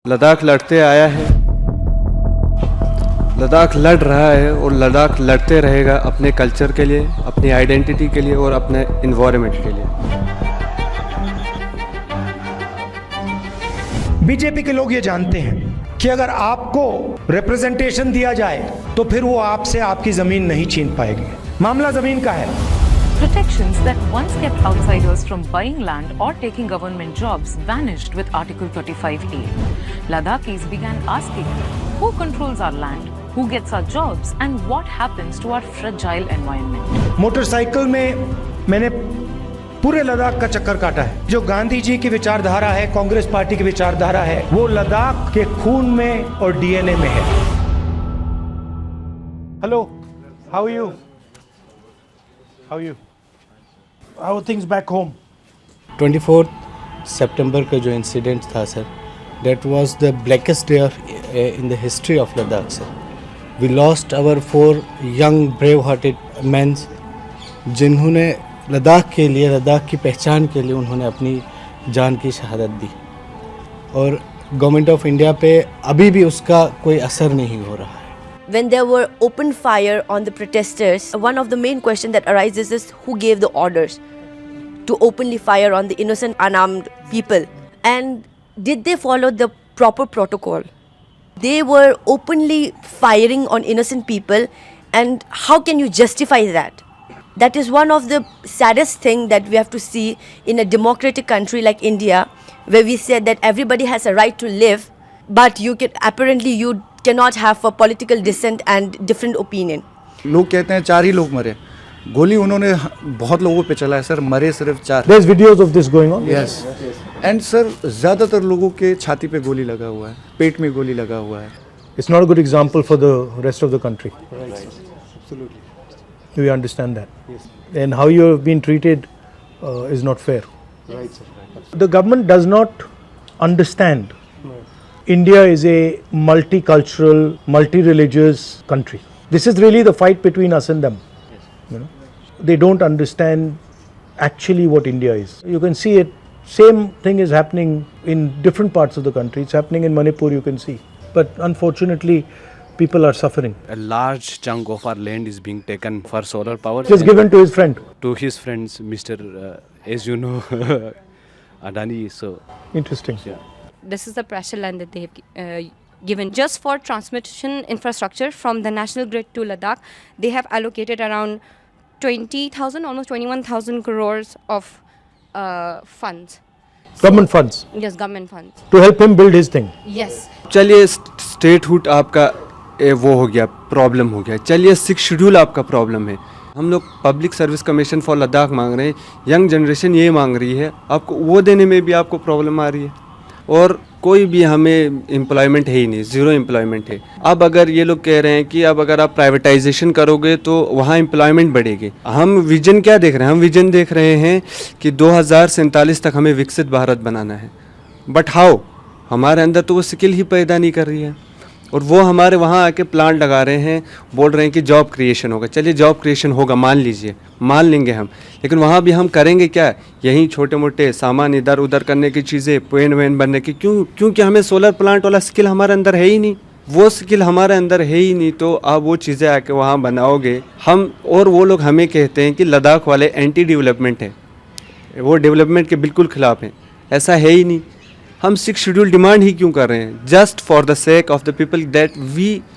लद्दाख लड़ते आया है, लद्दाख लड़ रहा है और लद्दाख लड़ते रहेगा अपने कल्चर के लिए, अपनी आइडेंटिटी के लिए और अपने इन्वायरमेंट के लिए। बीजेपी के लोग ये जानते हैं कि अगर आपको रिप्रेजेंटेशन दिया जाए तो फिर वो आपसे आपकी जमीन नहीं छीन पाएगी। मामला जमीन का है। Protections that once kept outsiders from buying land or taking government jobs vanished with Article 35A. Ladakhis began asking, who controls our land, who gets our jobs, and what happens to our fragile environment? Motorcycle में मैंने पूरे लद्दाख का चक्कर काटा है। जो गांधी जी की विचारधारा है, कांग्रेस पार्टी की विचारधारा है, वो लद्दाख के खून में और डीएनए में है। Hello, how are you? How are you? How are things back home? 24 सितंबर का जो इंसिडेंट था sir, that was the blackest day in the history of Ladakh sir. We lost our 4 young brave-hearted men जिन्होंने लद्दाख के लिए, लद्दाख की पहचान के लिए उन्होंने अपनी जान की शहादत दी और गवर्नमेंट ऑफ इंडिया पे अभी भी उसका कोई असर नहीं हो रहा है। When there were open fire on the protesters, one of the main questions that arises is who gave the orders to openly fire on the innocent unarmed people, and did they follow the proper protocol? They were openly firing on innocent people, and how can you justify that? That is one of the saddest thing that we have to see in a democratic country like India, where we said that everybody has a right to live, but you cannot have a political dissent and different opinion. लोग कहते हैं 4 ही लोग मरे, गोली उन्होंने बहुत लोगों पे चला है सर, मरे सिर्फ 4। There's videos of this going on. Yes. And sir ज़्यादातर लोगों के छाती पे गोली लगा हुआ है, पेट में गोली लगा हुआ है। It's not a good example for the rest of the country. Right. Absolutely. Do you understand that? Yes. And how you have been treated is not fair. Right, sir. The government does not understand India is a multicultural, multi-religious country. This is really the fight between us and them. Yes. You know, they don't understand actually what India is. You can see it. Same thing is happening in different parts of the country. It's happening in Manipur. You can see, but unfortunately, people are suffering. A large chunk of our land is being taken for solar power. Just given to his friend. To his friends, Mr. As you know, Adani. So Interesting. yeah. This is the pressure land that they have given just for transmission infrastructure from the national grid to Ladakh. They have allocated around 20,000, almost 21,000 crores of funds. Government funds. Yes, government funds. To help him build his thing. Yes. चलिए statehood आपका वो हो गया, problem हो गया। चलिए 6 schedule आपका problem है। हम लोग public service commission for Ladakh मांग रहे हैं, यंग जनरेशन ये मांग रही है, आपको वो देने में भी आपको प्रॉब्लम आ रही है और कोई भी हमें एम्प्लॉयमेंट है ही नहीं, ज़ीरो एम्प्लॉयमेंट है। अब अगर ये लोग कह रहे हैं कि अब अगर आप प्राइवेटाइजेशन करोगे तो वहाँ एम्प्लॉयमेंट बढ़ेगी। हम विजन क्या देख रहे हैं? हम विजन देख रहे हैं कि 2047 तक हमें विकसित भारत बनाना है, बट हाउ? हमारे अंदर तो वो स्किल ही पैदा नहीं कर रही है और वो हमारे वहाँ आके प्लांट लगा रहे हैं, बोल रहे हैं कि जॉब क्रिएशन होगा। चलिए जॉब क्रिएशन होगा, मान लीजिए, मान लेंगे हम, लेकिन वहाँ भी हम करेंगे क्या? यहीं छोटे मोटे सामान इधर उधर करने की चीज़ें, पेन वेन बनने की। क्योंकि हमें सोलर प्लांट वाला स्किल हमारे अंदर है ही नहीं, वो स्किल हमारे अंदर है ही नहीं। तो आप वो चीज़ें आके वहाँ बनाओगे हम, और वो लोग हमें कहते हैं कि लद्दाख वाले एंटी डेवलपमेंट है, वो डेवलपमेंट के बिल्कुल ख़िलाफ़ हैं। ऐसा है ही नहीं। हम 6 शेड्यूल डिमांड ही क्यों कर रहे हैं? Just for the sake of the people that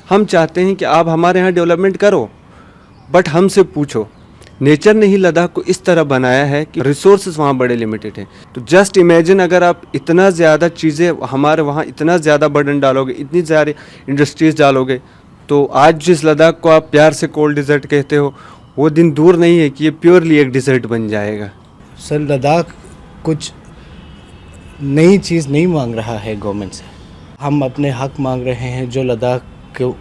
हम चाहते हैं कि आप हमारे यहाँ डेवलपमेंट करो, बट हमसे पूछो। नेचर ने ही लद्दाख को इस तरह बनाया है कि रिसोर्सेज वहाँ बड़े लिमिटेड हैं। तो जस्ट इमेजिन अगर आप इतना ज़्यादा चीज़ें हमारे वहाँ इतना ज़्यादा बर्डन डालोगे, इतनी ज़्यादा इंडस्ट्रीज़ डालोगे, तो आज जिस लद्दाख को आप प्यार से कोल्ड डिज़र्ट कहते हो, वो दिन दूर नहीं है कि ये प्योरली एक डिज़र्ट बन जाएगा। सर लद्दाख कुछ नई चीज़ नहीं मांग रहा है गवर्नमेंट से। हम अपने हक मांग रहे हैं जो लद्दाख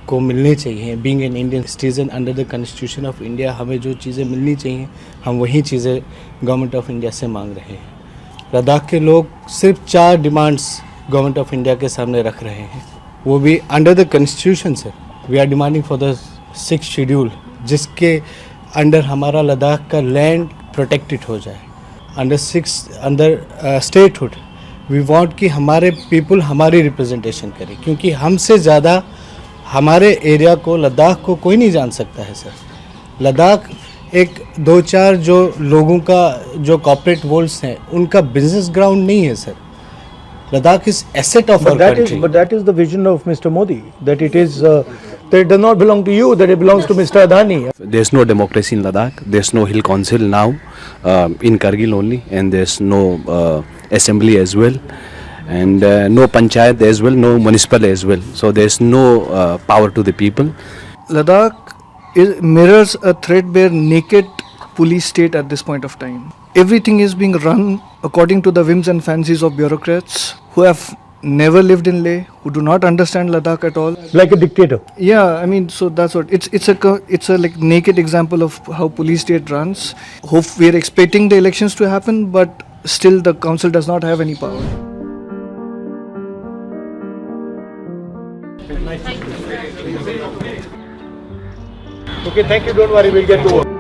को मिलने चाहिए। Being an Indian citizen under the constitution of India, हमें जो चीज़ें मिलनी चाहिए हम वही चीज़ें गवर्नमेंट ऑफ इंडिया से मांग रहे हैं। लद्दाख के लोग सिर्फ 4 डिमांड्स गवर्नमेंट ऑफ इंडिया के सामने रख रहे हैं, वो भी अंडर द कॉन्स्टिट्यूशन से। We are demanding for the 6th schedule, जिसके अंडर हमारा लद्दाख का लैंड प्रोटेक्टेड हो जाए, अंडर स्टेटहुड वी वांट कि हमारे पीपल हमारी रिप्रेजेंटेशन करें, क्योंकि हमसे ज़्यादा हमारे एरिया को, लद्दाख को कोई नहीं जान सकता है सर। लद्दाख एक दो चार जो लोगों का जो कॉर्पोरेट वर्ल्ड्स हैं उनका बिजनेस ग्राउंड नहीं है sir. Ladakh is asset of our country. But that is the vision of Mr. Modi, that it is that it does not belong to you, that it belongs to Mr. Adani. There's no democracy in Ladakh. There's no hill council now, in Kargil only, and there's no assembly as well, and no panchayat as well, no municipal as well. So there's no power to the people. Ladakh mirrors a threadbare, naked police state at this point of time. Everything is being run according to the whims and fancies of bureaucrats who have never lived in Leh, who do not understand Ladakh at all. Like a dictator. Yeah, I mean, so that's what it's a like naked example of how police state runs. Hope we are expecting the elections to happen, but still the council does not have any power. Okay, thank you. Don't worry, we'll get to work.